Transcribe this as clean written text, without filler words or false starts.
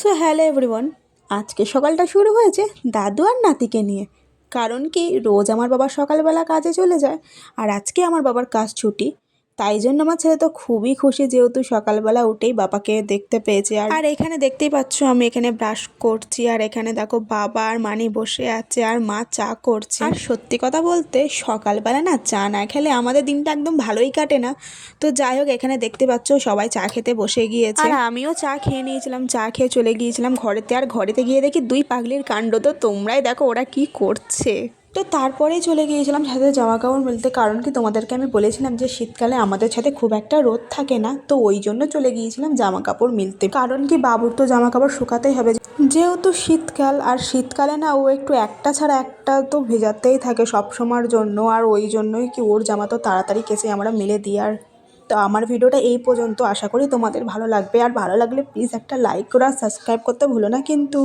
So hello everyone, আজকে সকালটা শুরু হয়েছে দাদু আর নাতিকে নিয়ে। কারণ কি, রোজ আমার বাবা সকালবেলা কাজে চলে যায় আর আজকে আমার বাবার কাজ ছুটি। তাই জন্য আমার ছেলে তো খুবই খুশি, যেহেতু সকালবেলা উঠেই বাবাকে দেখতে পেয়েছে। আর এখানে দেখতেই পাচ্ছ আমি এখানে ব্রাশ করছি, আর এখানে দেখো বাবা আর মানি বসে আছে আর মা চা করছে। আর সত্যি কথা বলতে সকালবেলা না চা না খেলে আমাদের দিনটা একদম ভালোই কাটে না। তো যাই হোক, এখানে দেখতে পাচ্ছ সবাই চা খেতে বসে গিয়েছে আর আমিও চা খেয়ে নিয়েছিলাম। চা খেয়ে চলে গিয়েছিলাম ঘরেতে, আর ঘরেতে গিয়ে দেখি দুই পাগলির কাণ্ড। তো তোমরাই দেখো ওরা কি করছে। তো তারপরেই চলে গিয়েছিলাম ছাদে জামা কাপড় মেলতে। কারণ কি, তোমাদেরকে আমি বলেছিলাম যে শীতকালে আমাদের ছাদে খুব একটা রোদ থাকে না, তো ওই জন্য চলে গিয়েছিলাম জামা কাপড় মিলতে। কারণ কি, বাবুর তো জামা কাপড় শুকাতেই হবে, যেহেতু শীতকাল। আর শীতকালে না ও একটু একটা ছাড়া একটা তো ভেজাতেই থাকে সব সময়ের জন্য, আর ওই জন্যই কি ওর জামা তো তাড়াতাড়ি কেচে আমরা মেলে দিই। আর তো আমার ভিডিওটা এই পর্যন্ত, আশা করি তোমাদের ভালো লাগবে। আর ভালো লাগলে প্লিজ একটা লাইক করা, সাবস্ক্রাইব করতে ভুলো না কিন্তু।